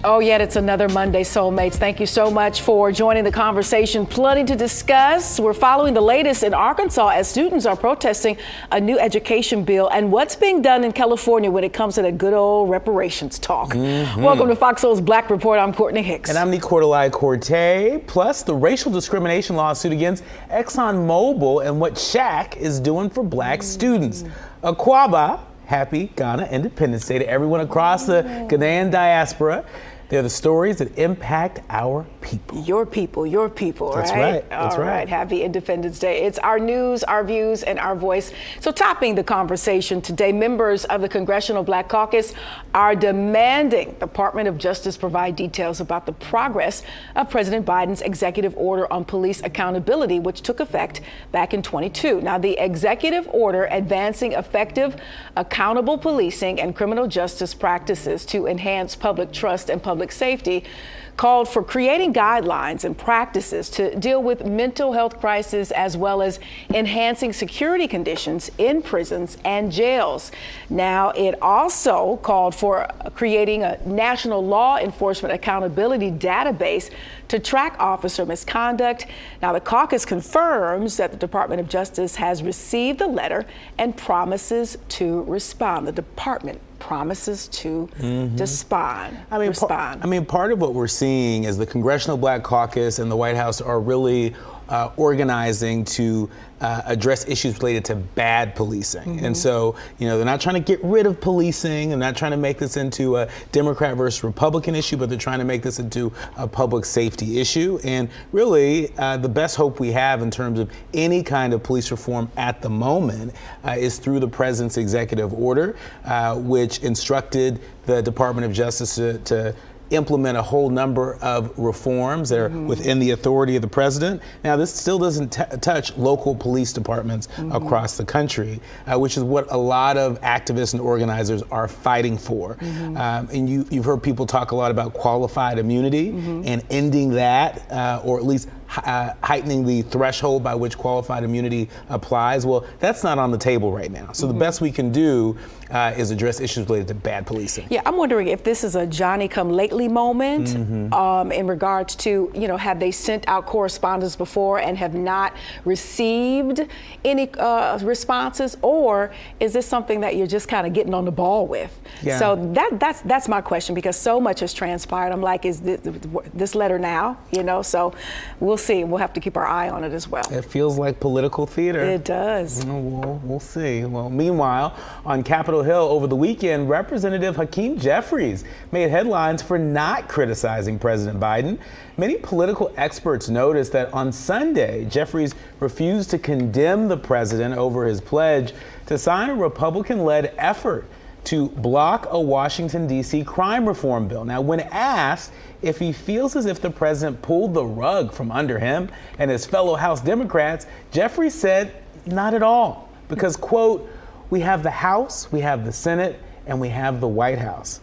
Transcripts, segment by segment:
Oh, yet it's another Monday, Soulmates. Thank you so much for joining the conversation. Plenty to discuss. We're following the latest in Arkansas as students are protesting a new education bill and what's being done in California when it comes to the good old reparations talk. Welcome to Fox Soul's Black Report. I'm Courtney Hicks. And I'm Nicordelai Corte. Plus, the racial discrimination lawsuit against ExxonMobil and what Shaq is doing for black students. Akwaba, happy Ghana Independence Day to everyone across the Ghanaian diaspora. They're the stories that impact our people. Your people, right? That's right. That's right. Happy Independence Day. It's our news, our views, and our voice. So topping the conversation today, members of the Congressional Black Caucus are demanding the Department of Justice provide details about the progress of President Biden's executive order on police accountability, which took effect back in 2022. Now, the executive order advancing effective, accountable policing and criminal justice practices to enhance public trust and public safety called for creating guidelines and practices to deal with mental health crises as well as enhancing security conditions in prisons and jails. Now, it also called for creating a national law enforcement accountability database to track officer misconduct. Now, the caucus confirms that the Department of Justice has received the letter and promises to respond. The department promises to respond. Part of what we're seeing is the Congressional Black Caucus and the White House are really organizing to address issues related to bad policing. And so, they're not trying to get rid of policing. They're not trying to make this into a Democrat versus Republican issue, but they're trying to make this into a public safety issue. And really, the best hope we have in terms of any kind of police reform at the moment is through the president's executive order, which instructed the Department of Justice to implement a whole number of reforms that are within the authority of the president. Now, this still doesn't touch local police departments across the country, which is what a lot of activists and organizers are fighting for. And you've heard people talk a lot about qualified immunity and ending that, or at least heightening the threshold by which qualified immunity applies. Well, that's not on the table right now. So the best we can do is address issues related to bad policing. Yeah, I'm wondering if this is a Johnny-come-lately moment in regards to, have they sent out correspondence before and have not received any responses, or is this something that you're just kind of getting on the ball with? Yeah. So that's my question, because so much has transpired. I'm like, is this letter now? So we'll see. We'll have to keep our eye on it as well. It feels like political theater. It does. We'll see. Well, meanwhile, on Capitol Hill over the weekend, Representative Hakeem Jeffries made headlines for not criticizing President Biden. Many political experts noticed that on Sunday, Jeffries refused to condemn the president over his pledge to sign a Republican-led effort to block a Washington, D.C. crime reform bill. Now, when asked if he feels as if the president pulled the rug from under him and his fellow House Democrats, Jeffries said, not at all, because, quote, we have the House, we have the Senate, and we have the White House.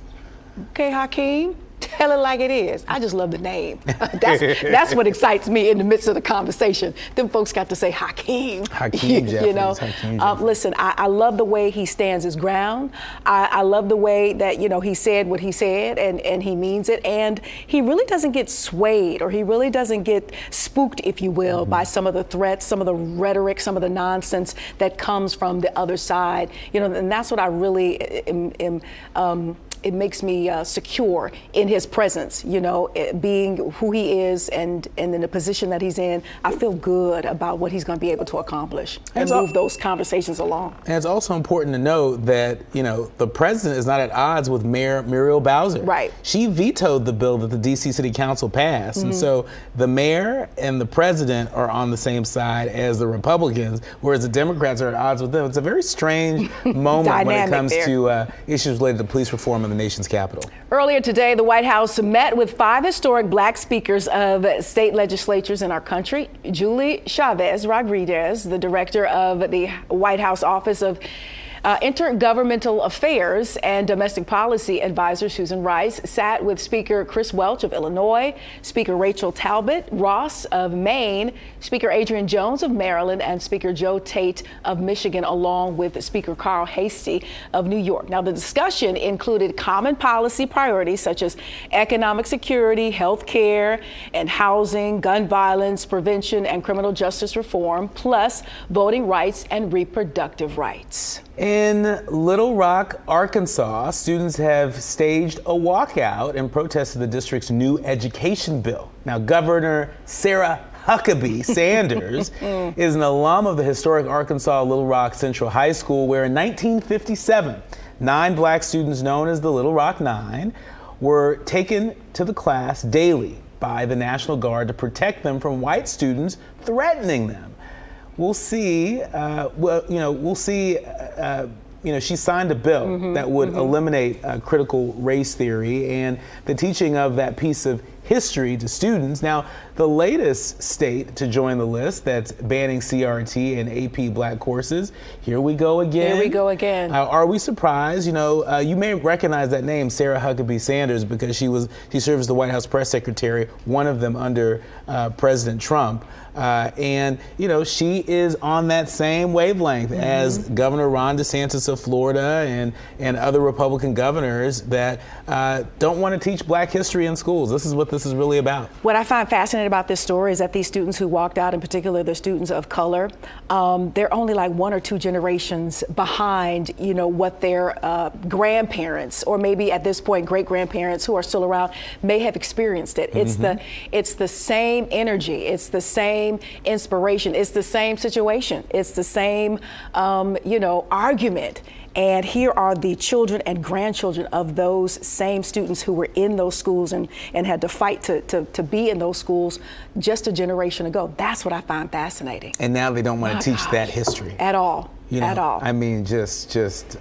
Okay, Hakeem, tell it like it is. I just love the name. That's what excites me in the midst of the conversation. Them folks got to say Hakeem. Hakeem Jeffries. Hakeem Jeffries. Listen, I love the way he stands his ground. I love the way that, he said what he said and he means it. And he really doesn't get swayed, or he really doesn't get spooked, if you will, by some of the threats, some of the rhetoric, some of the nonsense that comes from the other side. And that's what I really it makes me secure in his presence, being who he is and in the position that he's in. I feel good about what he's going to be able to accomplish and move those conversations along. And it's also important to note that, the president is not at odds with Mayor Muriel Bowser. Right. She vetoed the bill that the D.C. City Council passed. And so the mayor and the president are on the same side as the Republicans, whereas the Democrats are at odds with them. It's a very strange moment when it comes to issues related to police reform in the nation's capital. Earlier today, the White House met with 5 historic black speakers of state legislatures in our country. Julie Chavez Rodriguez, the director of the White House Office of Intergovernmental Affairs and Domestic Policy Advisor Susan Rice sat with Speaker Chris Welch of Illinois, Speaker Rachel Talbot Ross of Maine, Speaker Adrian Jones of Maryland, and Speaker Joe Tate of Michigan, along with Speaker Carl Hastie of New York. Now, the discussion included common policy priorities such as economic security, health care and housing, gun violence prevention, and criminal justice reform, plus voting rights and reproductive rights. In Little Rock, Arkansas, students have staged a walkout in protest of the district's new education bill. Now, Governor Sarah Huckabee Sanders is an alum of the historic Arkansas Little Rock Central High School, where in 1957, 9 black students known as the Little Rock Nine were taken to the class daily by the National Guard to protect them from white students threatening them. We'll see. She signed a bill that would eliminate critical race theory and the teaching of that piece of history to students. Now, the latest state to join the list that's banning CRT and AP Black courses. Here we go again. Here we go again. Are we surprised? You may recognize that name, Sarah Huckabee Sanders, because she served as the White House press secretary, one of them under President Trump. She is on that same wavelength as Governor Ron DeSantis of Florida and other Republican governors that don't want to teach Black history in schools. This is what this is really about. What I find fascinating about this story is that these students who walked out, in particular the students of color, they're only like 1 or 2 generations behind, what their grandparents, or maybe at this point great-grandparents who are still around, may have experienced it. It's the same energy. It's the same inspiration. It's the same situation. It's the same, argument. And here are the children and grandchildren of those same students who were in those schools and had to fight to be in those schools just a generation ago. That's what I find fascinating. And now they don't want to teach that history. At all. At all. I mean, just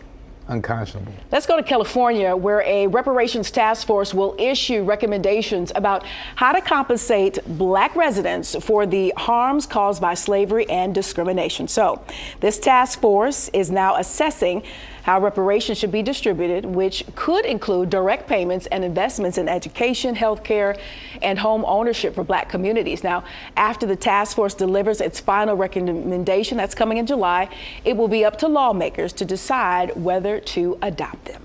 unconscionable. Let's go to California, where a reparations task force will issue recommendations about how to compensate Black residents for the harms caused by slavery and discrimination. So this task force is now assessing how reparations should be distributed, which could include direct payments and investments in education, healthcare, and home ownership for Black communities. Now, after the task force delivers its final recommendation, that's coming in July, it will be up to lawmakers to decide whether to adopt them.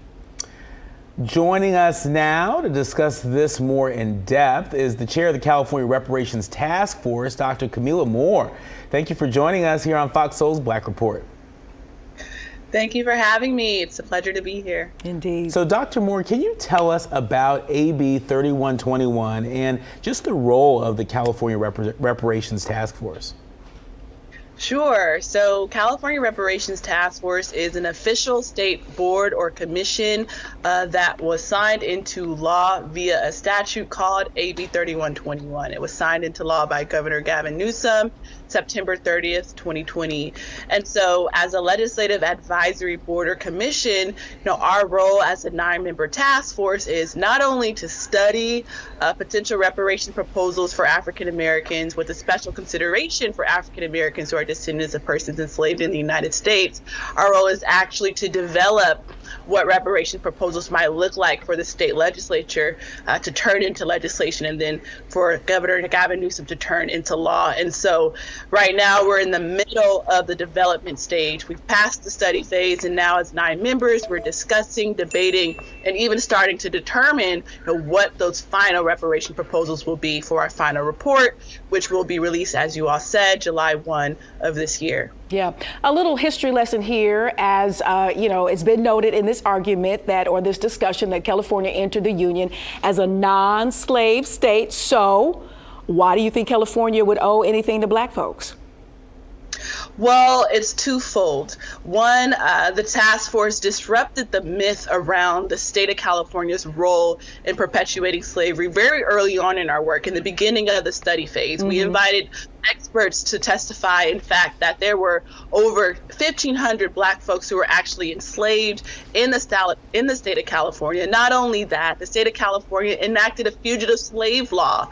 Joining us now to discuss this more in depth is the chair of the California Reparations Task Force, Dr. Pauli Murray. Thank you for joining us here on Fox Soul's Black Report. Thank you for having me. It's a pleasure to be here. Indeed. So, Dr. Murray, can you tell us about AB 3121 and just the role of the California Reparations Task Force? Sure. So California Reparations Task Force is an official state board or commission that was signed into law via a statute called AB 3121. It was signed into law by Governor Gavin Newsom September 30th, 2020. And so as a legislative advisory board or commission, our role as a 9-member task force is not only to study potential reparation proposals for African Americans with a special consideration for African Americans who are descendants of persons enslaved in the United States. Our role is actually to develop what reparation proposals might look like for the state legislature to turn into legislation, and then for Governor Gavin Newsom to turn into law. And so right now we're in the middle of the development stage. We've passed the study phase, and now as 9 members, we're discussing, debating, and even starting to determine what those final reparation proposals will be for our final report, which will be released, as you all said, July 1 of this year. Yeah, a little history lesson here, as it's been noted in this argument or this discussion that California entered the Union as a non-slave state. So why do you think California would owe anything to Black folks? Well, it's twofold. One, the task force disrupted the myth around the state of California's role in perpetuating slavery very early on in our work, in the beginning of the study phase. We invited experts to testify, in fact, that there were over 1,500 Black folks who were actually enslaved in the state of California. Not only that, the state of California enacted a fugitive slave law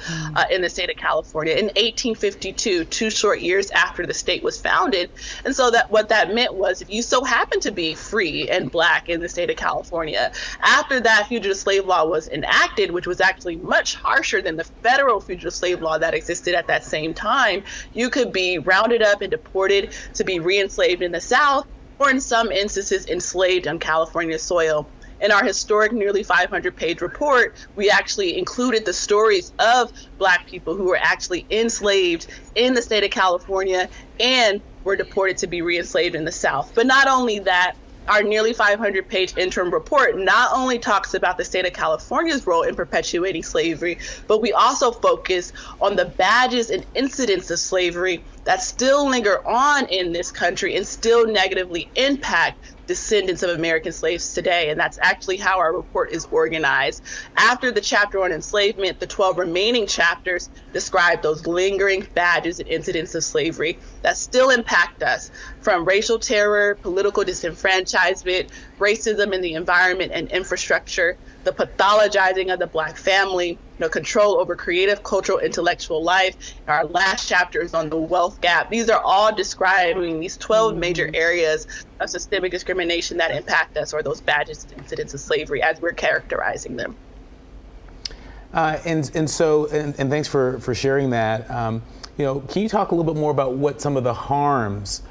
in the state of California in 1852, 2 short years after the state was founded. And so what that meant was, if you so happen to be free and Black in the state of California, after that fugitive slave law was enacted, which was actually much harsher than the federal fugitive slave law that existed at that same time, you could be rounded up and deported to be re-enslaved in the South, or in some instances enslaved on California soil. In our historic nearly 500-page report, we actually included the stories of Black people who were actually enslaved in the state of California and were deported to be re-enslaved in the South. But not only that, our nearly 500-page interim report not only talks about the state of California's role in perpetuating slavery, but we also focus on the badges and incidents of slavery that still linger on in this country and still negatively impact descendants of American slaves today. And that's actually how our report is organized. After the chapter on enslavement, the 12 remaining chapters describe those lingering badges and incidents of slavery that still impact us, from racial terror, political disenfranchisement, racism in the environment and infrastructure, the pathologizing of the Black family, control over creative, cultural, intellectual life. Our last chapter is on the wealth gap. These are all describing these 12 major areas of systemic discrimination that impact us, or those badges and incidents of slavery as we're characterizing them. And thanks for sharing that. Can you talk a little bit more about what some of the harms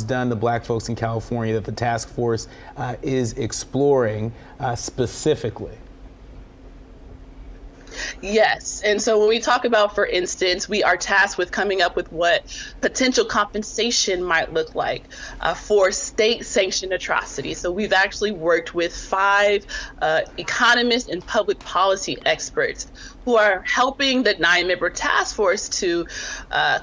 done to Black folks in California that the task force is exploring specifically? Yes. And so when we talk about, for instance, we are tasked with coming up with what potential compensation might look like for state-sanctioned atrocities. So we've actually worked with 5 economists and public policy experts who are helping the 9-member task force to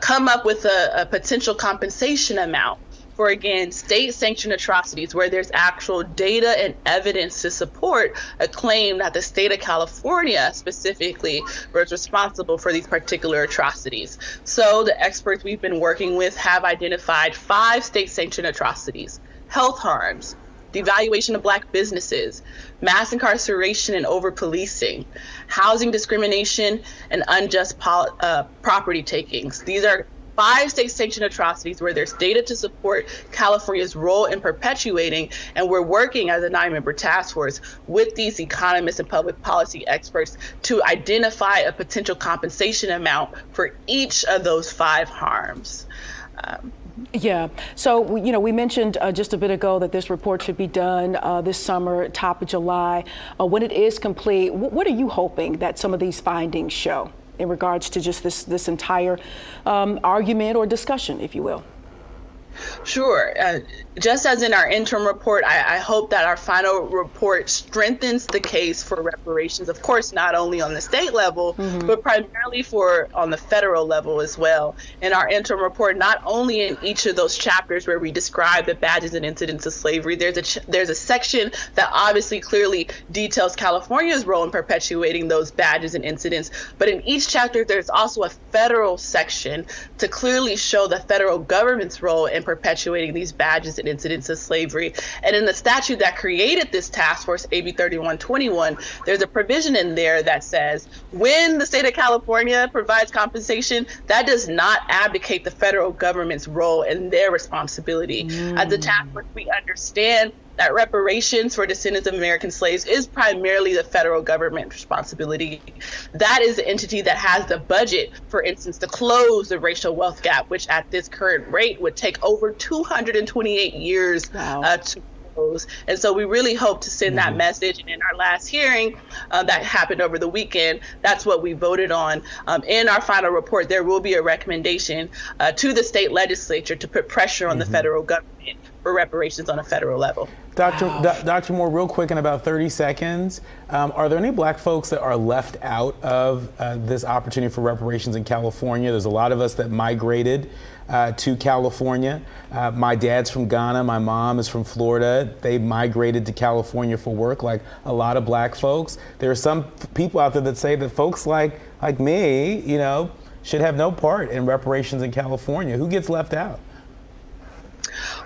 come up with a potential compensation amount for, again, state-sanctioned atrocities where there's actual data and evidence to support a claim that the state of California specifically was responsible for these particular atrocities. So the experts we've been working with have identified 5 state-sanctioned atrocities: health harms, devaluation of Black businesses, mass incarceration and over-policing, housing discrimination, and unjust property takings. These are 5 state-sanctioned atrocities where there's data to support California's role in perpetuating, and we're working as a 9-member task force with these economists and public policy experts to identify a potential compensation amount for each of those 5 harms. Yeah. So, we mentioned just a bit ago that this report should be done this summer, top of July. When it is complete, what are you hoping that some of these findings show in regards to just this entire argument or discussion, if you will? Sure. Just as in our interim report, I hope that our final report strengthens the case for reparations, of course, not only on the state level, but primarily on the federal level as well. In our interim report, not only in each of those chapters where we describe the badges and incidents of slavery, there's a section that obviously clearly details California's role in perpetuating those badges and incidents. But in each chapter, there's also a federal section to clearly show the federal government's role in perpetuating these badges and incidents of slavery. And in the statute that created this task force, AB 3121, there's a provision in there that says when the state of California provides compensation, that does not abdicate the federal government's role and their responsibility. As a task force, we understand that reparations for descendants of American slaves is primarily the federal government responsibility. That is the entity that has the budget, for instance, to close the racial wealth gap, which at this current rate would take over 228 years to close. And so we really hope to send that message. And in our last hearing that happened over the weekend, that's what we voted on. In our final report, there will be a recommendation to the state legislature to put pressure on the federal government for reparations on a federal level. Dr. Moore, real quick in about 30 seconds, are there any Black folks that are left out of this opportunity for reparations in California? There's a lot of us that migrated to California. My dad's from Ghana, my mom is from Florida. They migrated to California for work like a lot of Black folks. There are some people out there that say that folks like me, should have no part in reparations in California. Who gets left out?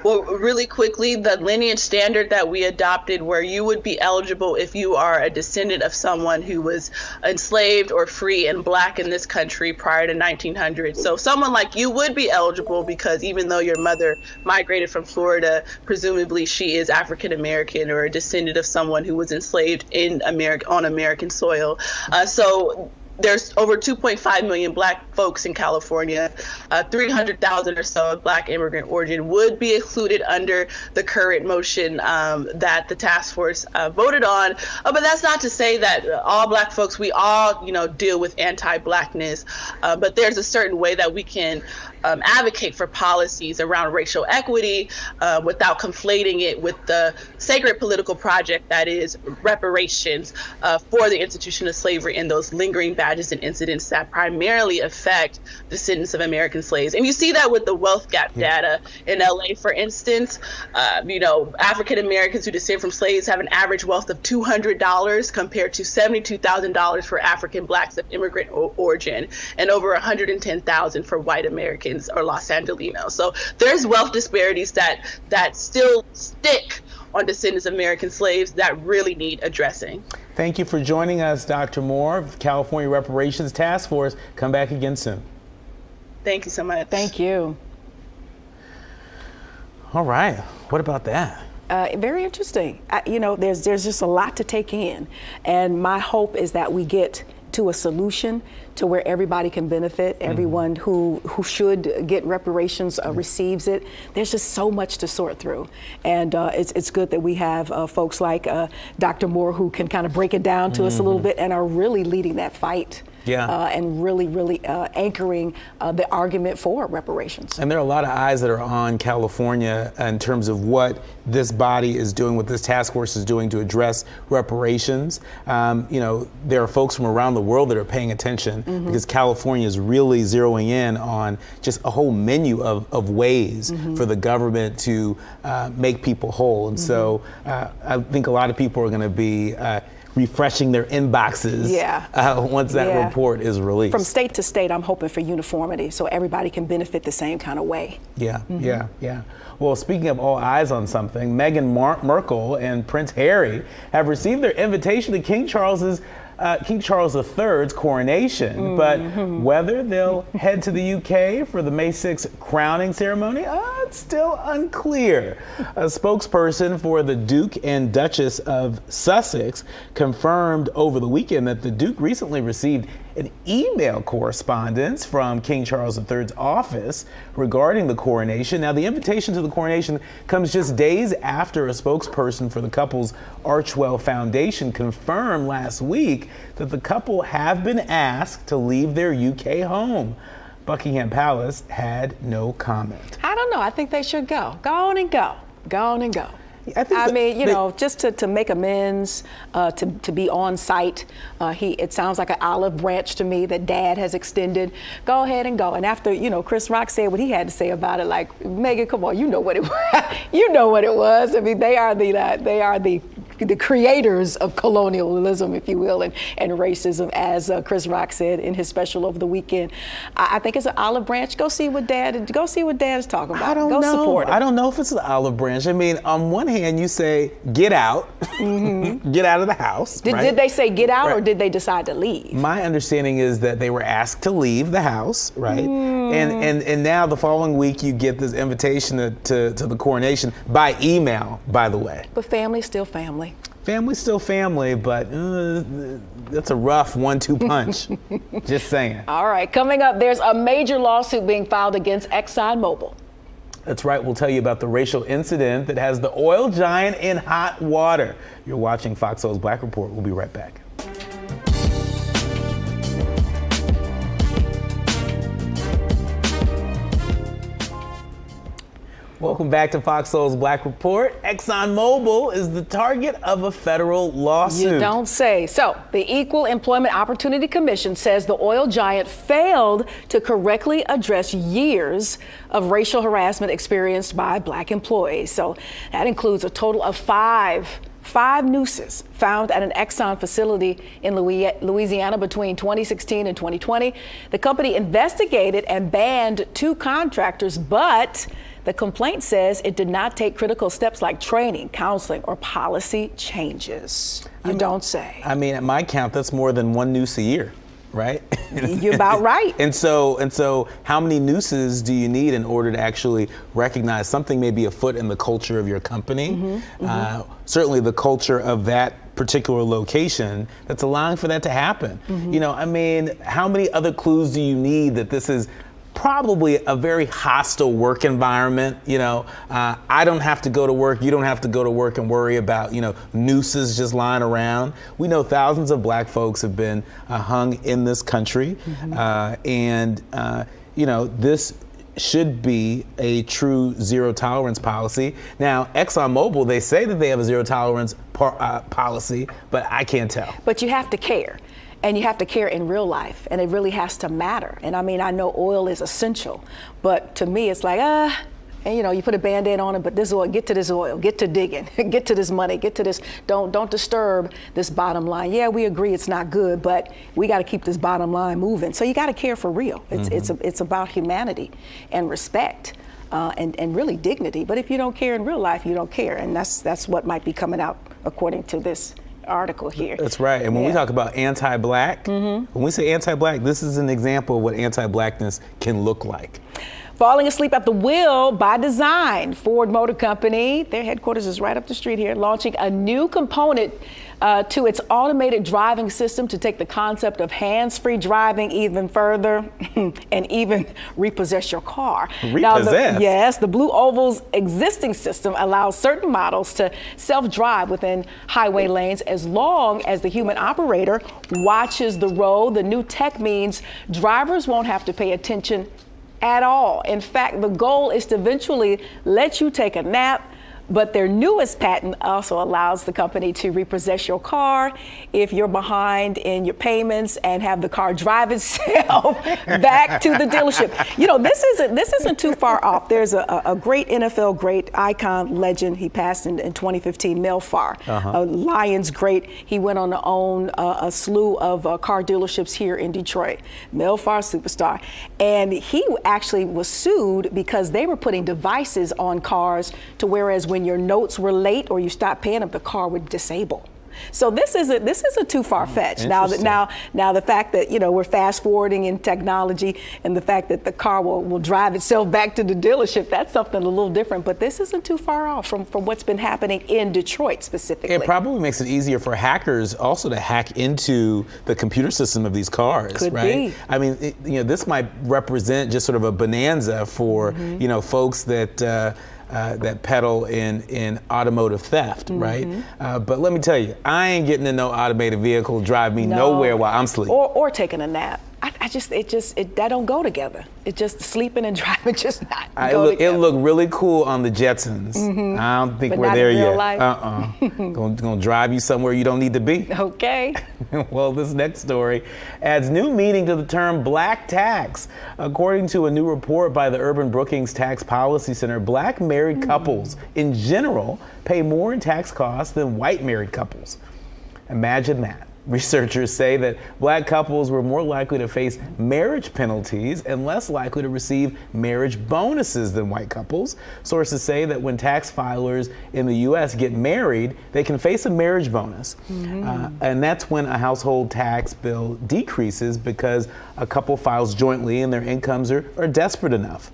Well, really quickly, the lineage standard that we adopted, where you would be eligible if you are a descendant of someone who was enslaved or free and Black in this country prior to 1900. So someone like you would be eligible because even though your mother migrated from Florida, presumably she is African American or a descendant of someone who was enslaved in America on American soil. So there's over 2.5 million Black folks in California. 300,000 or so of Black immigrant origin would be included under the current motion that the task force voted on. But that's not to say that all Black folks, we all, deal with anti-Blackness. But there's a certain way that we can advocate for policies around racial equity without conflating it with the sacred political project that is reparations for the institution of slavery and those lingering badges and incidents that primarily affect descendants of American slaves. And you see that with the wealth gap data in LA, for instance. African Americans who descend from slaves have an average wealth of $200 compared to $72,000 for African Blacks of immigrant origin and over $110,000 for white Americans or Los Angelenos. So there's wealth disparities that still stick on descendants of American slaves that really need addressing. Thank you for joining us, Dr. Moore of California Reparations Task Force. Come back again soon. Thank you so much. Thank you. All right. What about that? Very interesting. There's just a lot to take in. And my hope is that we get to a solution to where everybody can benefit, everyone who should get reparations receives it. There's just so much to sort through. And it's good that we have folks like Dr. Moore who can kind of break it down to us a little bit and are really leading that fight. And really anchoring the argument for reparations. And there are a lot of eyes that are on California in terms of what this body is doing, what this task force is doing to address reparations. There are folks from around the world that are paying attention because California is really zeroing in on just a whole menu of ways for the government to make people whole. And so I think a lot of people are going to be refreshing their inboxes once that report is released. From state to state, I'm hoping for uniformity so everybody can benefit the same kind of way. Yeah. Well, speaking of all eyes on something, Meghan Markle and Prince Harry have received their invitation to King Charles III's coronation, but whether they'll head to the UK for the May 6th crowning ceremony, it's still unclear. A spokesperson for the Duke and Duchess of Sussex confirmed over the weekend that the Duke recently received an email correspondence from King Charles III's office regarding the coronation. Now, the invitation to the coronation comes just days after a spokesperson for the couple's Archwell Foundation confirmed last week that the couple have been asked to leave their UK home. Buckingham Palace had no comment. I don't know. I think they should go. Go on and go. Go on and go. Just to make amends, to be on site. It sounds like an olive branch to me that Dad has extended. Go ahead and go. And after, Chris Rock said what he had to say about it, like, Meghan, come on, you know what it was. You know what it was. I mean, they are the creators of colonialism, if you will, and racism, as Chris Rock said in his special over the weekend. I think it's an olive branch. Go see what Dad is talking about. I don't know. Support it. I don't know if it's an olive branch. I mean, on one hand, you say, get out, get out of the house. Did they say get out or did they decide to leave? My understanding is that they were asked to leave the house, right? And now the following week you get this invitation to the coronation by email, by the way. But family's still family. Family's still family, but that's a rough 1-2 punch. Just saying. All right, coming up, there's a major lawsuit being filed against ExxonMobil. That's right. We'll tell you about the racial incident that has the oil giant in hot water. You're watching Fox Soul's Black Report. We'll be right back. Welcome back to Fox Soul's Black Report. ExxonMobil is the target of a federal lawsuit. You don't say. So, the Equal Employment Opportunity Commission says the oil giant failed to correctly address years of racial harassment experienced by Black employees. So, that includes a total of 5 5 nooses found at an Exxon facility in Louisiana between 2016 and 2020. The company investigated and banned 2 contractors, but the complaint says it did not take critical steps like training, counseling, or policy changes. You don't say. I mean, at my count, that's more than 1 noose a year, right? You're about right. And so how many nooses do you need in order to actually recognize something may be afoot in the culture of your company? Certainly the culture of that particular location that's allowing for that to happen. You know, I mean, how many other clues do you need that this is probably a very hostile work environment? You know, I don't have to go to work. You don't have to go to work and worry about, you know, nooses just lying around. We know thousands of black folks have been hung in this country. And, you know, this should be a true zero tolerance policy. Now, ExxonMobil, they say that they have a zero tolerance policy, but I can't tell. But you have to care. And you have to care in real life, and it really has to matter. And I mean, I know oil is essential, but to me, it's like, and you know, you put a Band-Aid on it, but this oil, get to this oil, get to digging, get to this money, get to this, don't disturb this bottom line. Yeah, we agree it's not good, but we got to keep this bottom line moving. So you got to care for real. It's about humanity and respect. And really dignity. But if you don't care in real life, you don't care. And that's what might be coming out according to this article here. That's right. And when we talk about anti-black, when we say anti-black, this is an example of what anti-blackness can look like. Falling asleep at the wheel by design. Ford Motor Company, their headquarters is right up the street here, launching a new component to its automated driving system to take the concept of hands-free driving even further and even repossess your car. Repossess? Yes, the Blue Oval's existing system allows certain models to self-drive within highway lanes as long as the human operator watches the road. The new tech means drivers won't have to pay attention at all. In fact, the goal is to eventually let you take a nap, but their newest patent also allows the company to repossess your car if you're behind in your payments and have the car drive itself back to the dealership. You know, this isn't too far off. There's a great NFL great icon legend. He passed in 2015, Mel Farr, a Lions great. He went on to own a slew of car dealerships here in Detroit. Mel Farr, superstar. And he actually was sued because they were putting devices on cars to whereas when your notes were late or you stopped paying them, the car would disable. So this isn't too far-fetched. Now the fact that, you know, we're fast forwarding in technology and the fact that the car will drive itself back to the dealership, that's something a little different. But this isn't too far off from what's been happening in Detroit specifically. It probably makes it easier for hackers also to hack into the computer system of these cars, Could right? be. I mean, you know, this might represent just sort of a bonanza for, you know, folks that peddle in automotive theft, right? But let me tell you, I ain't getting in no automated vehicle drive me nowhere while I'm sleeping. Or taking a nap. That don't go together. It just sleeping and driving just not go together. It looked really cool on the Jetsons. I don't think we're there yet. Gonna drive you somewhere you don't need to be. Okay. Well, this next story adds new meaning to the term black tax. According to a new report by the Urban Brookings Tax Policy Center, black married couples in general pay more in tax costs than white married couples. Imagine that. Researchers say that black couples were more likely to face marriage penalties and less likely to receive marriage bonuses than white couples. Sources say that when tax filers in the U.S. get married, they can face a marriage bonus. And that's when a household tax bill decreases because a couple files jointly and their incomes are desperate enough.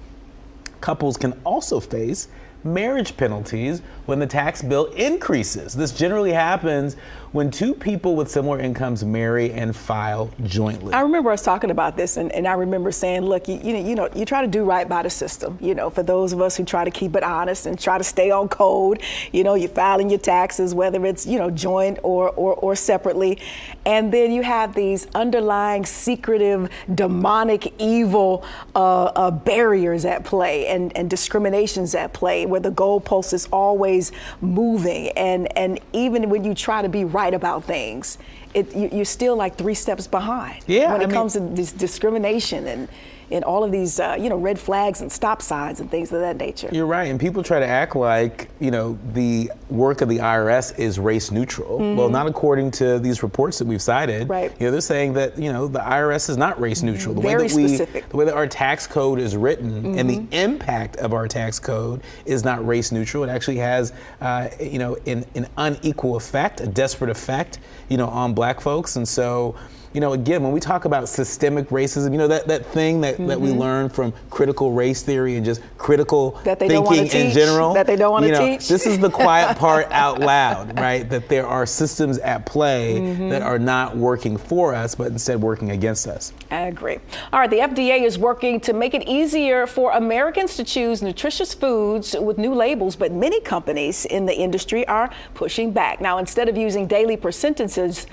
Couples can also face marriage penalties when the tax bill increases. This generally happens when two people with similar incomes marry and file jointly. I remember us talking about this, and I remember saying, look, you try to do right by the system. You know, for those of us who try to keep it honest and try to stay on code, you know, you're filing your taxes, whether it's, you know, joint or separately. And then you have these underlying secretive, demonic, evil barriers at play and discriminations at play where the goalpost is always moving. And even when you try to be right about things, you're still like 3 steps behind when it comes to this discrimination. And in all of these, red flags and stop signs and things of that nature. You're right, and people try to act like, the work of the IRS is race neutral. Well, not according to these reports that we've cited. Right. They're saying that, the IRS is not race neutral. The Very way that specific. the way that our tax code is written and the impact of our tax code is not race neutral. It actually has, an unequal effect, a disparate effect, on black folks. And so, again, when we talk about systemic racism, that thing that we learn from critical race theory and just critical thinking in general. That they don't want to teach. This is the quiet part out loud, right? That there are systems at play that are not working for us, but instead working against us. I agree. All right, the FDA is working to make it easier for Americans to choose nutritious foods with new labels, but many companies in the industry are pushing back. Now, instead of using daily percentages,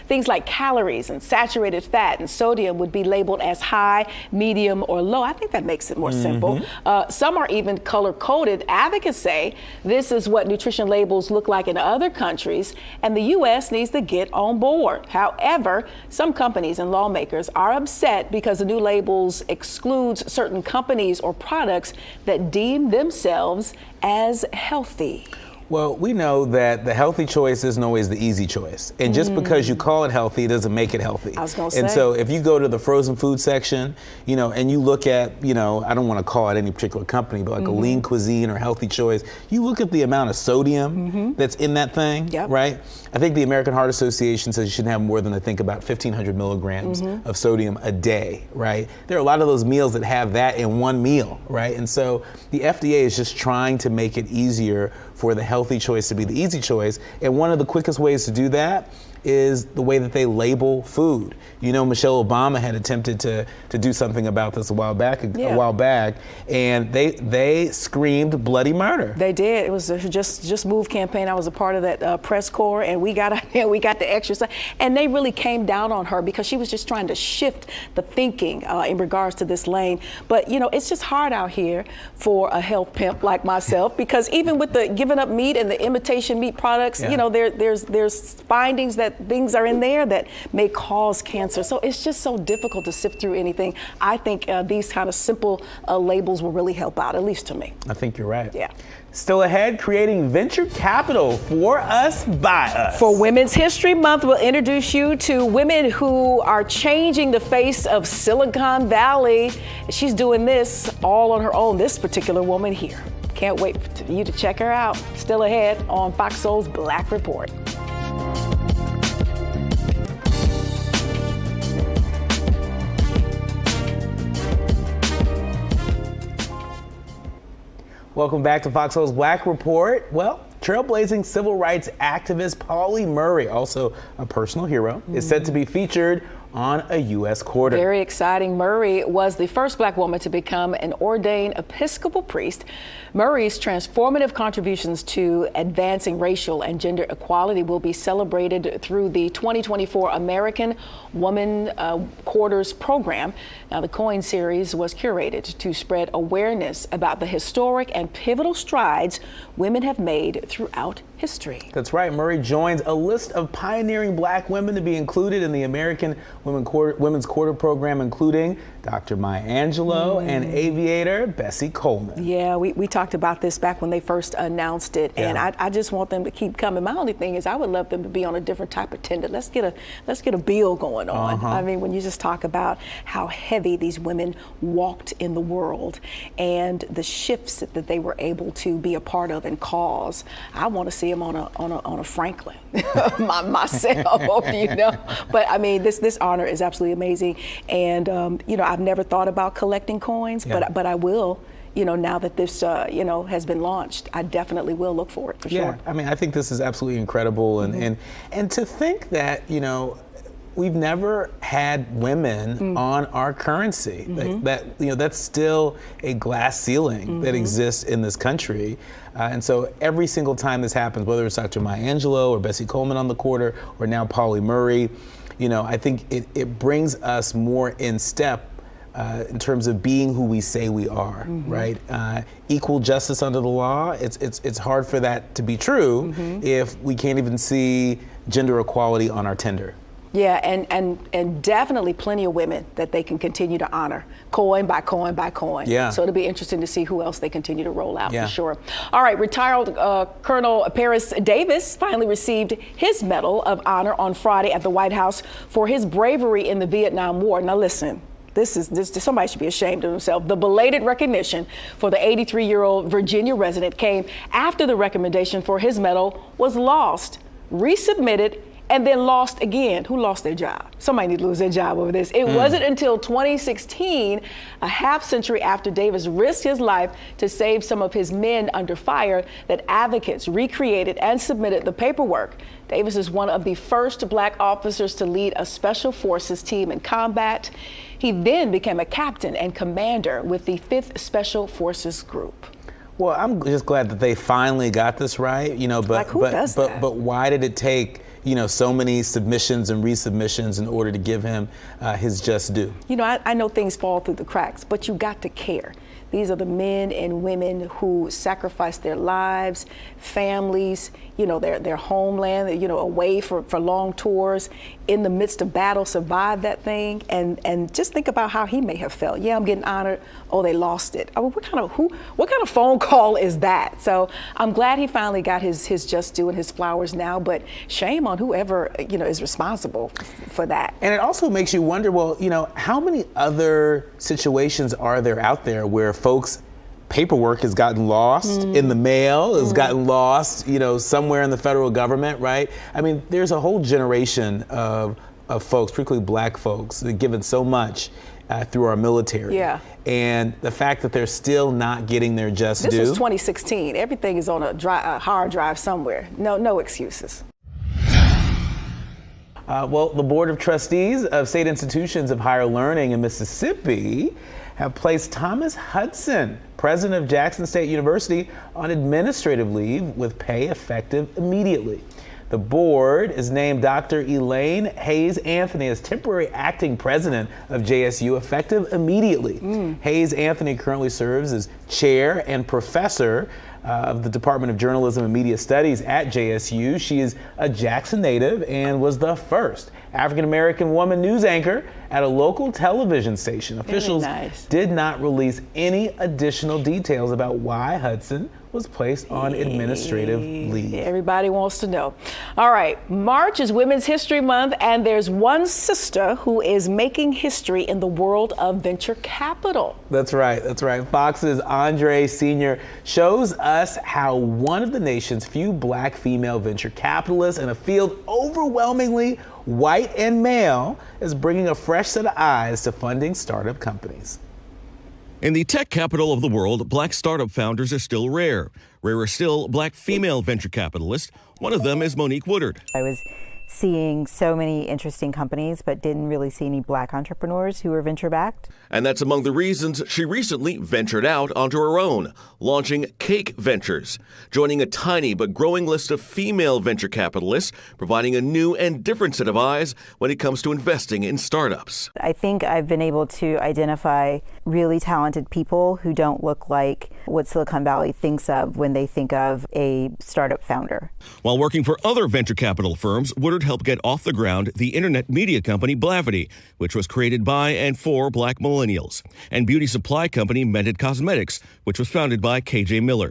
things like calories and saturated fat and sodium would be labeled as high, medium, or low. I think that makes it more simple. Some are even color-coded. Advocates say this is what nutrition labels look like in other countries, and the U.S. needs to get on board. However, some companies and lawmakers are upset because the new labels excludes certain companies or products that deem themselves as healthy. Well, we know that the healthy choice isn't always the easy choice. And just because you call it healthy doesn't make it healthy. I was going to say. And so if you go to the frozen food section, and you look at, I don't want to call it any particular company, but like a lean cuisine or healthy choice, you look at the amount of sodium that's in that thing, right? I think the American Heart Association says you shouldn't have more than, about 1,500 milligrams of sodium a day, right? There are a lot of those meals that have that in one meal, right? And so the FDA is just trying to make it easier for the healthy choice to be the easy choice. And one of the quickest ways to do that is the way that they label food. Michelle Obama had attempted to do something about this a while back, and they screamed bloody murder. They did. It was a Just Move campaign. I was a part of that press corps, and we got the exercise, and they really came down on her because she was just trying to shift the thinking in regards to this lane. But it's just hard out here for a health pimp like myself, because even with the giving up meat and the imitation meat products, there's findings that things are in there that may cause cancer. So it's just so difficult to sift through anything. I think these kind of simple labels will really help out, at least to me. I think you're right. Yeah. Still ahead, creating venture capital for us, by us. For Women's History Month, we'll introduce you to women who are changing the face of Silicon Valley. She's doing this all on her own, this particular woman here. Can't wait for you to check her out. Still ahead on Fox Soul's Black Report. Welcome back to Fox Soul's Black Report. Well, trailblazing civil rights activist Pauli Murray, also a personal hero, is set to be featured on a U.S. court. Very exciting. Murray was the first black woman to become an ordained Episcopal priest. Murray's transformative contributions to advancing racial and gender equality will be celebrated through the 2024 American Woman Quarters program. Now, the Coin series was curated to spread awareness about the historic and pivotal strides women have made throughout history. That's right. Murray joins a list of pioneering black women to be included in the American Women's Quarter program, including Dr. Maya Angelou and aviator Bessie Coleman. Yeah, we talked about this back when they first announced it, and I just want them to keep coming. My only thing is I would love them to be on a different type of tender. Let's get a bill going on. I mean, when you just talk about how heavy these women walked in the world and the shifts that they were able to be a part of and cause, I want to see them on a Franklin myself, But I mean, this honor is absolutely amazing, and I've never thought about collecting coins, but I will. Now that this, has been launched, I definitely will look for it for sure. I mean, I think this is absolutely incredible, and to think that we've never had women on our currency. That's still a glass ceiling that exists in this country. And so every single time this happens, whether it's Dr. Maya Angelou or Bessie Coleman on the quarter, or now Pauli Murray, I think it brings us more in step in terms of being who we say we are, right? Equal justice under the law. It's hard for that to be true if we can't even see gender equality on our tender. Yeah, and definitely plenty of women that they can continue to honor, coin by coin by coin. Yeah. So it'll be interesting to see who else they continue to roll out, Yeah. for sure. All right, retired Colonel Paris Davis finally received his Medal of Honor on Friday at the White House for his bravery in the Vietnam War. Now listen. This somebody should be ashamed of himself. The belated recognition for the 83-year-old Virginia resident came after the recommendation for his medal was lost, resubmitted, and then lost again. Who lost their job? Somebody need to lose their job over this. It wasn't until 2016, a half century after Davis risked his life to save some of his men under fire, that advocates recreated and submitted the paperwork. Davis is one of the first black officers to lead a special forces team in combat. He then became a captain and commander with the 5th Special Forces Group. Well, I'm just glad that they finally got this right, but why did it take, so many submissions and resubmissions in order to give him his just due? I know things fall through the cracks, but you got to care. These are the men and women who sacrificed their lives, families, their homeland, away for long tours, in the midst of battle, survived that thing, and just think about how he may have felt. Yeah, I'm getting honored. Oh, they lost it. I mean, what kind of phone call is that? So I'm glad he finally got his just due and his flowers now. But shame on whoever is responsible for that. And it also makes you wonder, well, how many other situations are there out there where folks' paperwork has gotten lost in the mail, has gotten lost, somewhere in the federal government, right? I mean, there's a whole generation of folks, particularly black folks, that have given so much through our military. Yeah. And the fact that they're still not getting their just due. This was 2016. Everything is on a hard drive somewhere. No excuses. Well, the Board of Trustees of State Institutions of Higher Learning in Mississippi have placed Thomas Hudson, president of Jackson State University, on administrative leave with pay effective immediately. The board has named Dr. Elaine Hayes Anthony as temporary acting president of JSU effective immediately. Hayes Anthony currently serves as chair and professor of the Department of Journalism and Media Studies at JSU. She is a Jackson native and was the first African-American woman news anchor at a local television station. Officials did not release any additional details about why Hudson was placed on administrative leave. Everybody wants to know. All right, March is Women's History Month, and there's one sister who is making history in the world of venture capital. That's right. Fox's Andre Sr. shows us how one of the nation's few black female venture capitalists in a field overwhelmingly white and male is bringing a fresh set of eyes to funding startup companies. In the tech capital of the world, black startup founders are still rare. Rarer still, black female venture capitalists. One of them is Monique Woodard. I was seeing so many interesting companies, but didn't really see any black entrepreneurs who were venture-backed. And that's among the reasons she recently ventured out onto her own, launching Cake Ventures, joining a tiny but growing list of female venture capitalists, providing a new and different set of eyes when it comes to investing in startups. I think I've been able to identify really talented people who don't look like what Silicon Valley thinks of when they think of a startup founder. While working for other venture capital firms, Woodard helped get off the ground the internet media company Blavity, which was created by and for black millennials, and beauty supply company Mended Cosmetics, which was founded by KJ Miller.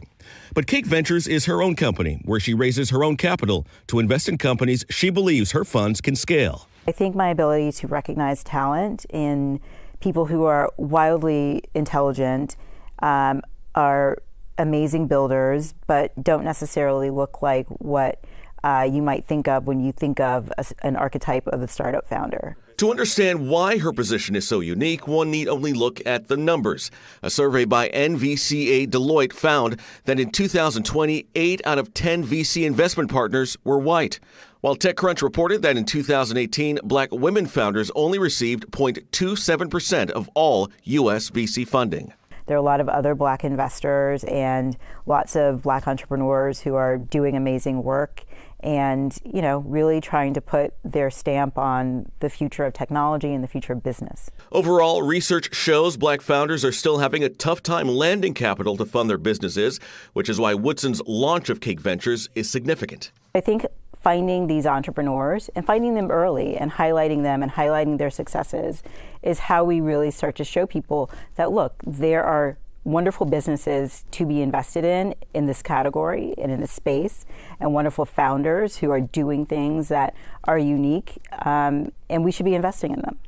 But Cake Ventures is her own company, where she raises her own capital to invest in companies she believes her funds can scale. I think my ability to recognize talent in people who are wildly intelligent, are amazing builders, but don't necessarily look like what you might think of when you think of an archetype of the startup founder. To understand why her position is so unique, one need only look at the numbers. A survey by NVCA Deloitte found that in 2020, 8 out of 10 VC investment partners were white, while TechCrunch reported that in 2018, black women founders only received 0.27% of all U.S. VC funding. There are a lot of other black investors and lots of black entrepreneurs who are doing amazing work and, really trying to put their stamp on the future of technology and the future of business. Overall, research shows black founders are still having a tough time landing capital to fund their businesses, which is why Woodson's launch of Cake Ventures is significant. I think finding these entrepreneurs and finding them early and highlighting their successes is how we really start to show people that, look, there are wonderful businesses to be invested in this category and in this space, and wonderful founders who are doing things that are unique, and we should be investing in them.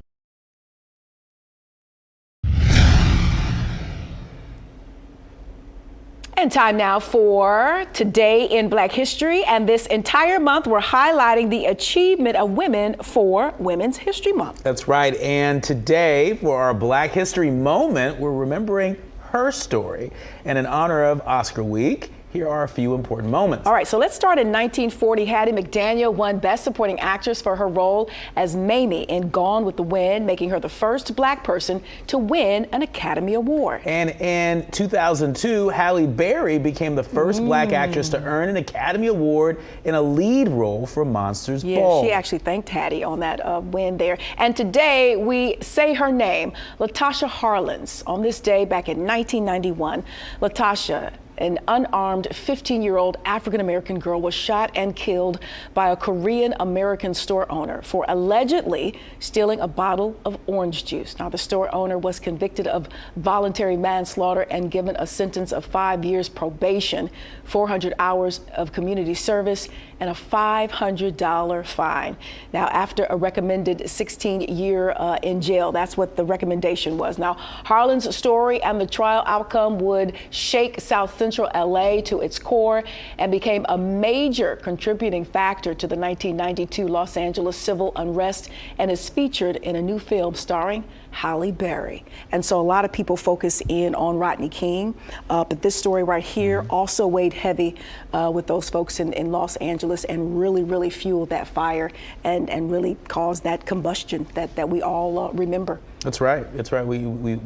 And time now for Today in Black History. And this entire month, we're highlighting the achievement of women for Women's History Month. That's right. And today, for our Black History moment, we're remembering her story. And in honor of Oscar Week, here are a few important moments. All right, so let's start in 1940. Hattie McDaniel won Best Supporting Actress for her role as Mamie in Gone with the Wind, making her the first Black person to win an Academy Award. And in 2002, Halle Berry became the first Black actress to earn an Academy Award in a lead role for Monsters Ball. Yeah, she actually thanked Hattie on that win there. And today we say her name, Latasha Harlins. On this day back in 1991, Latasha, an unarmed 15-year-old African-American girl, was shot and killed by a Korean-American store owner for allegedly stealing a bottle of orange juice. Now, the store owner was convicted of voluntary manslaughter and given a sentence of 5 years probation, 400 hours of community service, and a $500 fine. Now, after a recommended 16-year in jail, that's what the recommendation was. Now, Harlan's story and the trial outcome would shake South Central LA to its core and became a major contributing factor to the 1992 Los Angeles civil unrest, and is featured in a new film starring Halle Berry. And so a lot of people focus in on Rodney King, but this story right here also weighed heavy with those folks in Los Angeles, and really fueled that fire and really caused that combustion that we all remember. That's right. That's right. We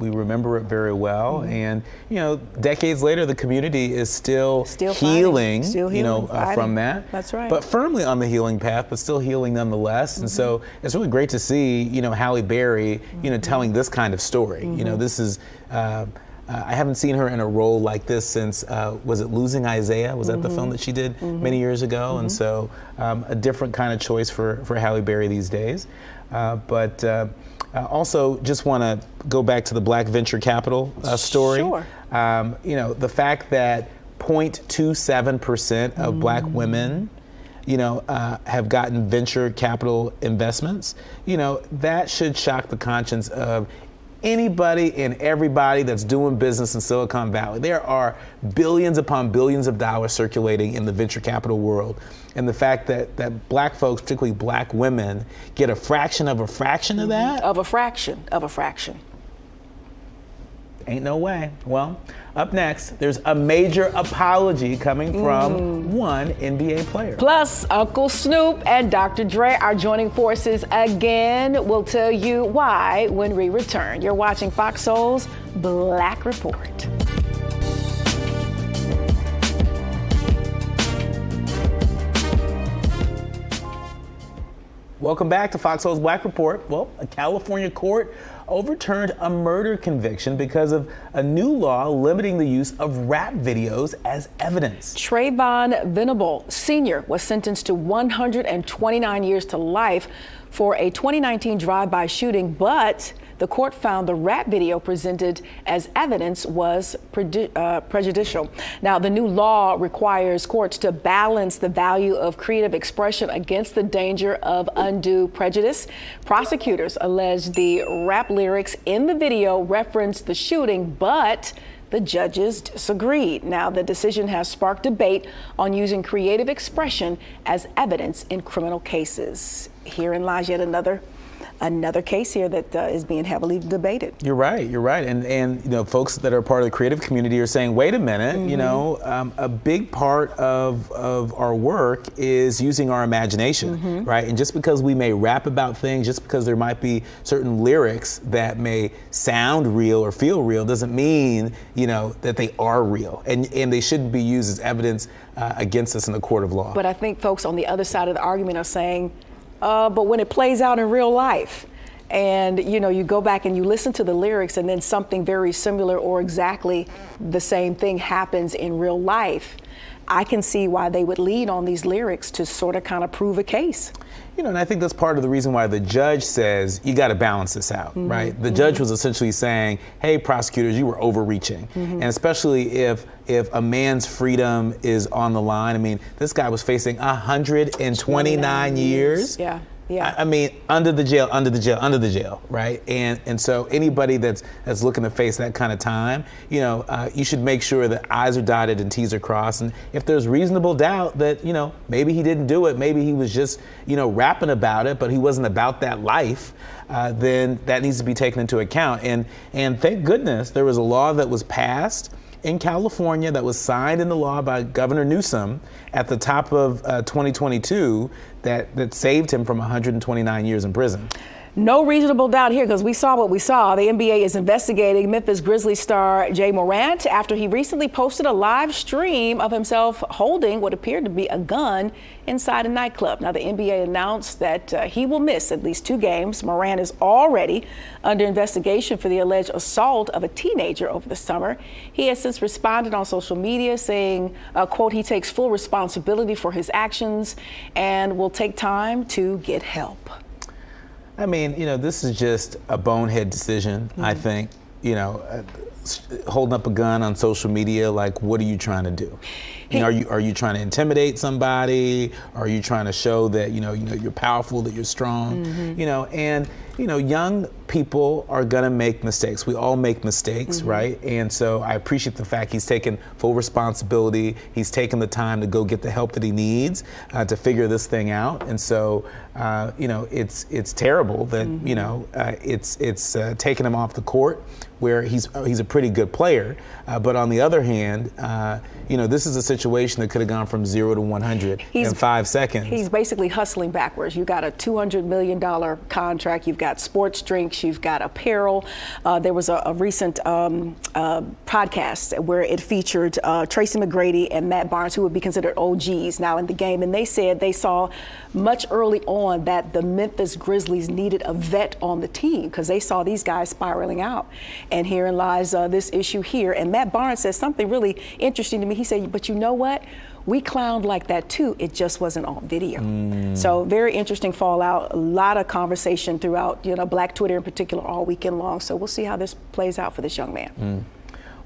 remember it very well. And, you know, decades later, the community is still healing, from that. That's right. But firmly on the healing path, but still healing nonetheless. And so it's really great to see, Halle Berry, telling this kind of story. This is, I haven't seen her in a role like this since, was it Losing Isaiah? Was that the film that she did many years ago? And so a different kind of choice for Halle Berry these days. Also, just want to go back to the Black venture capital story. Sure. The fact that 0.27% of Black women, have gotten venture capital investments, that should shock the conscience of anybody and everybody that's doing business in Silicon Valley. There are billions upon billions of dollars circulating in the venture capital world. And the fact that Black folks, particularly Black women, get a fraction of a fraction of that? Of a fraction. Ain't no way. Well, up next, there's a major apology coming from one NBA player. Plus, Uncle Snoop and Dr. Dre are joining forces again. We'll tell you why when we return. You're watching Fox Soul's Black Report. Welcome back to Fox Soul's Black Report. Well, a California court overturned a murder conviction because of a new law limiting the use of rap videos as evidence. Trayvon Venable Sr. was sentenced to 129 years to life for a 2019 drive-by shooting, but the court found the rap video presented as evidence was prejudicial. Now, the new law requires courts to balance the value of creative expression against the danger of undue prejudice. Prosecutors allege the rap lyrics in the video referenced the shooting, but the judges disagreed. Now, the decision has sparked debate on using creative expression as evidence in criminal cases. Herein lies yet another case here that is being heavily debated. You're right. And folks that are part of the creative community are saying, wait a minute, a big part of our work is using our imagination, right? And just because we may rap about things, just because there might be certain lyrics that may sound real or feel real, doesn't mean, that they are real. And they shouldn't be used as evidence against us in the court of law. But I think folks on the other side of the argument are saying, but when it plays out in real life, and you go back and you listen to the lyrics, and then something very similar or exactly the same thing happens in real life, I can see why they would lean on these lyrics to sort of kind of prove a case. You know, and I think that's part of the reason why the judge says you got to balance this out, right? The judge was essentially saying, hey, prosecutors, you were overreaching. And especially if a man's freedom is on the line. I mean, this guy was facing 129 years. Yeah. Yeah. I mean, under the jail, right? And so anybody that's looking to face that kind of time, you know, you should make sure that I's are dotted and T's are crossed. And if there's reasonable doubt that, you know, maybe he didn't do it, maybe he was just, you know, rapping about it, but he wasn't about that life, then that needs to be taken into account. And thank goodness there was a law that was passed in California that was signed into law by Governor Newsom at the top of 2022 that saved him from 129 years in prison. No reasonable doubt here, because we saw what we saw. The NBA is investigating Memphis Grizzlies star Jay Morant after he recently posted a live stream of himself holding what appeared to be a gun inside a nightclub. Now, the NBA announced that he will miss at least 2 games. Morant is already under investigation for the alleged assault of a teenager over the summer. He has since responded on social media saying, quote, he takes full responsibility for his actions and will take time to get help. I mean, you know, this is just a bonehead decision, I think. You know, holding up a gun on social media, like, what are you trying to do? You know, are you trying to intimidate somebody? Are you trying to show that, you know, you're powerful, that you're strong? You know, and, you know, young people are gonna make mistakes. We all make mistakes, right? And so I appreciate the fact he's taken full responsibility. He's taken the time to go get the help that he needs to figure this thing out. And so, you know, it's terrible that, you know, it's taken him off the court where he's a pretty good player. But on the other hand, you know, this is a situation that could have gone from 0 to 100 in 5 seconds. He's basically hustling backwards. You got a $200 million contract. You've got sports drinks. You've got apparel. There was a recent podcast where it featured Tracy McGrady and Matt Barnes, who would be considered OGs now in the game. And they said they saw much early on that the Memphis Grizzlies needed a vet on the team because they saw these guys spiraling out. And herein lies this issue here. And Matt Barnes says something really interesting to me. He said, but you know what? We clowned like that too. It just wasn't on video. So very interesting fallout. A lot of conversation throughout, you know, Black Twitter in particular all weekend long. So we'll see how this plays out for this young man.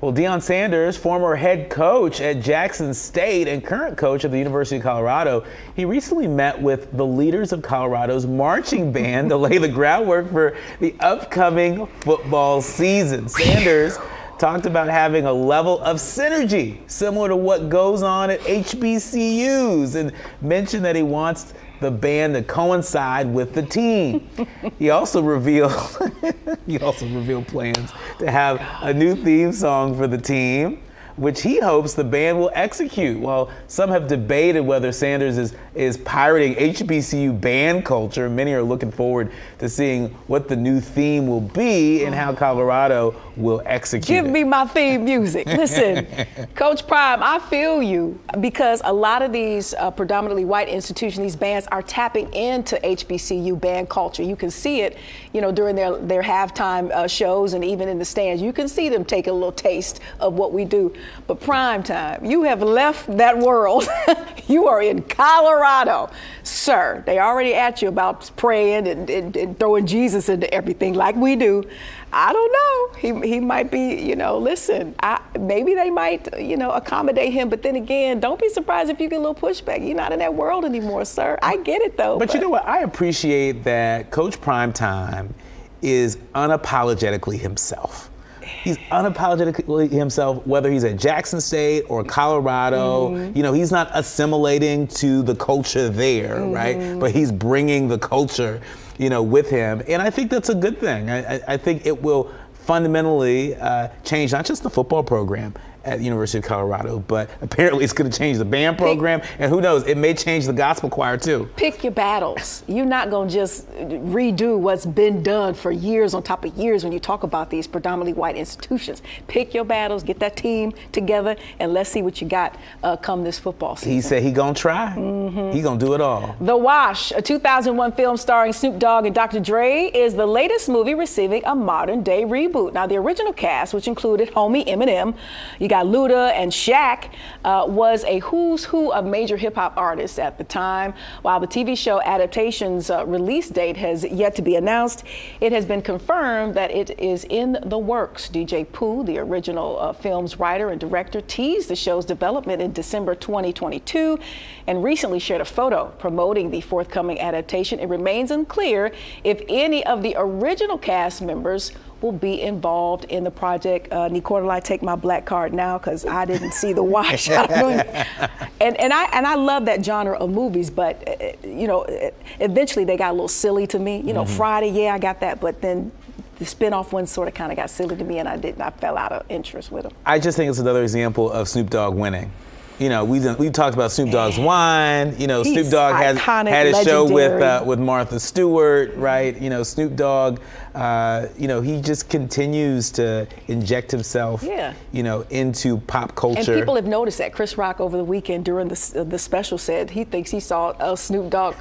Well, Deion Sanders, former head coach at Jackson State and current coach of the University of Colorado, he recently met with the leaders of Colorado's marching band to lay the groundwork for the upcoming football season. Sanders talked about having a level of synergy similar to what goes on at HBCUs and mentioned that he wants the band to coincide with the team. He also revealed plans to have a new theme song for the team, which he hopes the band will execute. Well, some have debated whether Sanders is pirating HBCU band culture. Many are looking forward to seeing what the new theme will be and how Colorado will execute Give it. me my theme music. Listen, Coach Prime, I feel you, because a lot of these predominantly white institutions, these bands are tapping into HBCU band culture. You can see it, you know, during their halftime shows and even in the stands. You can see them take a little taste of what we do. But Prime Time, you have left that world. You are in Colorado, sir. They already at you about praying and throwing Jesus into everything like we do. I don't know. He might be, you know, listen, maybe they might, you know, accommodate him. But then again, don't be surprised if you get a little pushback. You're not in that world anymore, sir. I get it, though. But you know what? I appreciate that Coach Primetime is unapologetically himself. He's unapologetically himself, whether he's at Jackson State or Colorado. You know, he's not assimilating to the culture there, right? But he's bringing the culture, you know, with him. And I think that's a good thing. I think it will fundamentally change not just the football program at the University of Colorado, but apparently it's going to change the band program, and who knows, it may change the gospel choir too. Pick your battles. You're not going to just redo what's been done for years on top of years when you talk about these predominantly white institutions. Pick your battles, get that team together, and let's see what you got come this football season. He said he going to try. He going to do it all. The Wash, a 2001 film starring Snoop Dogg and Dr. Dre, is the latest movie receiving a modern day reboot. Now, the original cast, which included homie Eminem, you got Luda, and Shaq was a who's who of major hip hop artists at the time. While the TV show adaptation's release date has yet to be announced, it has been confirmed that it is in the works. DJ Pooh, the original film's writer and director, teased the show's development in December 2022 and recently shared a photo promoting the forthcoming adaptation. It remains unclear if any of the original cast members will be involved in the project. Nicolai, take my black card now because I didn't see the watch. and I love that genre of movies, but eventually they got a little silly to me. Friday, yeah, I got that, but then the spin-off one sort of kind of got silly to me, and I fell out of interest with them. I just think it's another example of Snoop Dogg winning. We've talked about Snoop Dogg's wine. Snoop Dogg had a show with Martha Stewart, right? Snoop Dogg, he just continues to inject himself, into pop culture. And people have noticed that. Chris Rock over the weekend during the special said he thinks he saw Snoop Dogg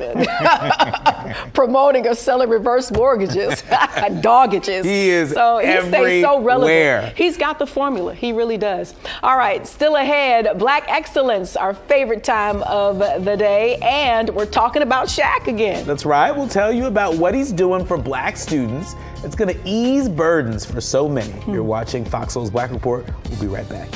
promoting or selling reverse mortgages, doggages. He is so everywhere. He stays so relevant. He's got the formula. He really does. All right, still ahead, Black Excellence, our favorite time of the day, and we're talking about Shaq again. That's right. We'll tell you about what he's doing for Black students. It's going to ease burdens for so many. You're watching Fox Soul's Black Report. We'll be right back.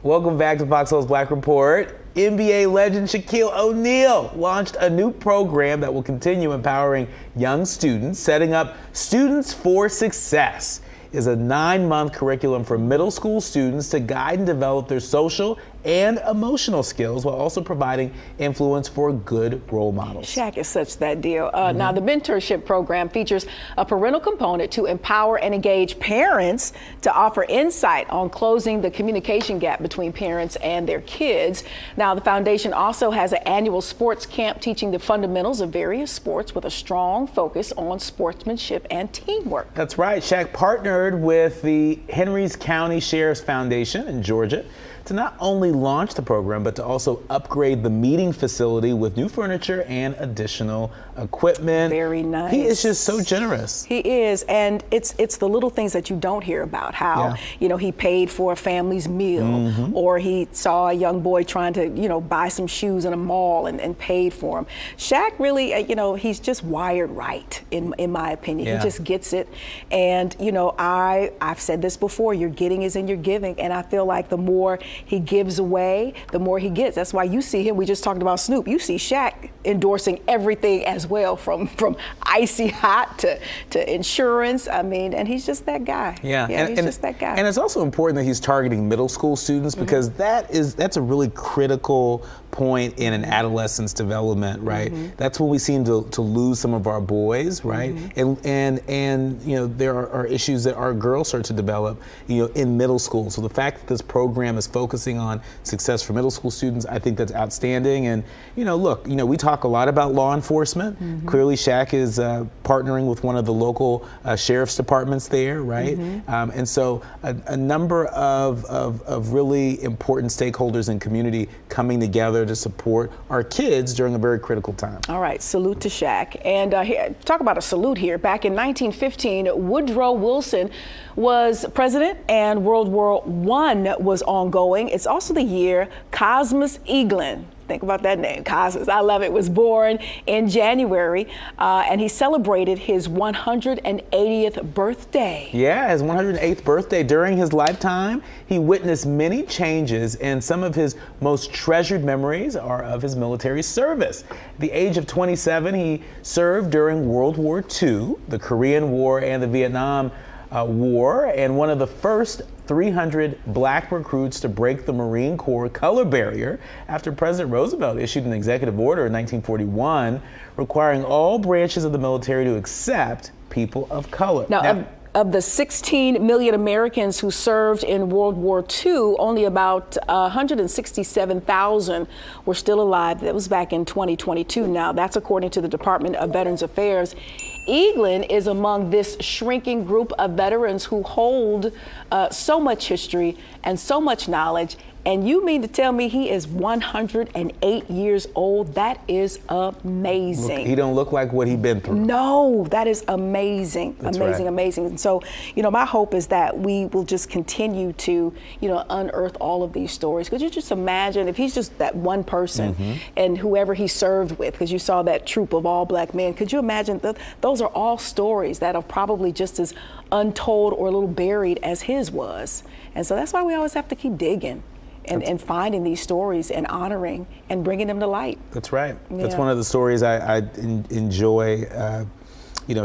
Welcome back to Fox Soul's Black Report. NBA legend Shaquille O'Neal launched a new program that will continue empowering young students. Setting up Students for Success is a 9-month curriculum for middle school students to guide and develop their social and emotional skills while also providing influence for good role models. Shaq is such that deal. Now, the mentorship program features a parental component to empower and engage parents to offer insight on closing the communication gap between parents and their kids. Now, the foundation also has an annual sports camp teaching the fundamentals of various sports with a strong focus on sportsmanship and teamwork. That's right. Shaq partnered with the Henrys County Sheriff's Foundation in Georgia to not only launch the program, but to also upgrade the meeting facility with new furniture and additional equipment. Very nice. He is just so generous. He is, and it's the little things that you don't hear about. How he paid for a family's meal, or he saw a young boy trying to buy some shoes in a mall and paid for him. Shaq really, he's just wired right in my opinion. He just gets it, and I've said this before. Your getting is in your giving, and I feel like the more he gives away, the more he gets. That's why you see him. We just talked about Snoop. You see Shaq endorsing everything as well, from icy hot to insurance. I mean, and he's just that guy. He's just that guy. And it's also important that he's targeting middle school students because that's a really critical point in an adolescent's development, right? That's when we seem to lose some of our boys, right? And there are issues that our girls start to develop, in middle school. So the fact that this program is focusing on success for middle school students, I think that's outstanding. And look, we talk a lot about law enforcement. Clearly, Shaq is partnering with one of the local sheriff's departments there, right? And so a number of really important stakeholders in community coming together to support our kids during a very critical time. All right, salute to Shaq. And talk about a salute here. Back in 1915, Woodrow Wilson was president and World War I was ongoing. It's also the year Cosmas Eglin, think about that name, Cosmas, I love it, was born in January, and he celebrated his 180th birthday. Yeah, his 108th birthday. During his lifetime, he witnessed many changes, and some of his most treasured memories are of his military service. At the age of 27, he served during World War II, the Korean War, and the Vietnam War, and one of the first 300 black recruits to break the Marine Corps color barrier after President Roosevelt issued an executive order in 1941 requiring all branches of the military to accept people of color. Now of the 16 million Americans who served in World War II, only about 167,000 were still alive. That was back in 2022. Now, that's according to the Department of Veterans Affairs. Eglin is among this shrinking group of veterans who hold so much history and so much knowledge And you mean to tell me he is 108 years old? That is amazing. Look, he don't look like what he's been through. No, that is amazing. That's amazing, right. amazing. And so, my hope is that we will just continue to, unearth all of these stories. Could you just imagine if he's just that one person and whoever he served with, because you saw that troop of all black men, could you imagine those are all stories that are probably just as untold or a little buried as his was. And so that's why we always have to keep digging. And finding these stories and honoring and bringing them to light. That's right. Yeah. That's one of the stories I enjoy,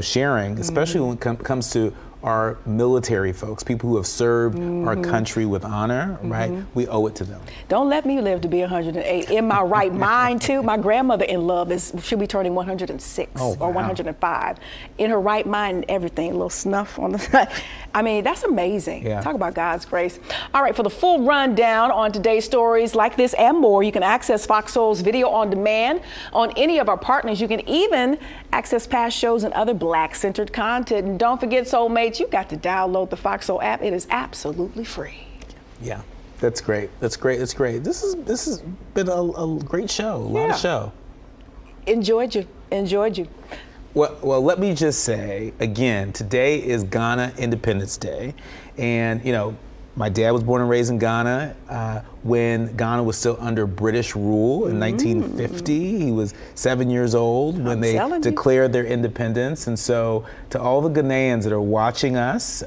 sharing, especially when it comes to our military folks, people who have served our country with honor, right? We owe it to them. Don't let me live to be 108. In my right mind, too. My grandmother in love she'll be turning 106 or 105. In her right mind, everything, a little snuff on the side. I mean, that's amazing. Yeah. Talk about God's grace. All right, for the full rundown on today's stories like this and more, you can access Fox Soul's video on demand on any of our partners. You can even access past shows and other Black-centered content. And don't forget, soulmates, you got to download the Fox Soul app. It is absolutely free. Yeah, that's great. That's great. That's great. This has been a great show. A lot of show. Enjoyed you. Well, let me just say again, today is Ghana Independence Day, and my dad was born and raised in Ghana when Ghana was still under British rule in 1950. He was 7 years old when they declared their independence. And so to all the Ghanaians that are watching us,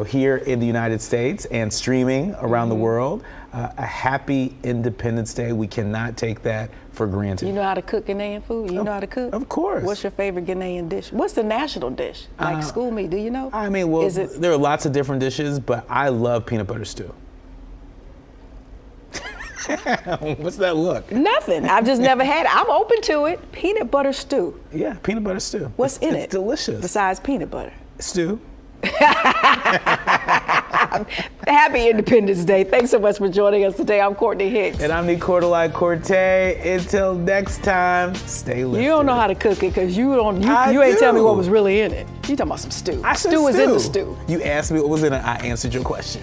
here in the United States and streaming around the world, a happy Independence Day. We cannot take that for granted. You know how to cook Ghanaian food? You know how to cook? Of course. What's your favorite Ghanaian dish? What's the national dish? School me, do you know? I mean, there are lots of different dishes, but I love peanut butter stew. What's that look? Nothing. I've just never had it. I'm open to it. Peanut butter stew. Yeah, peanut butter stew. What's in it? It's delicious. Besides peanut butter. Stew. Happy Independence Day. Thanks so much for joining us today. I'm Courtney Hicks. And I'm Nicordelai Corte. Until next time, stay lifted. You don't know how to cook it because you ain't tell me what was really in it. You talking about some stew. Stew is in the stew. You asked me what was in it. I answered your question.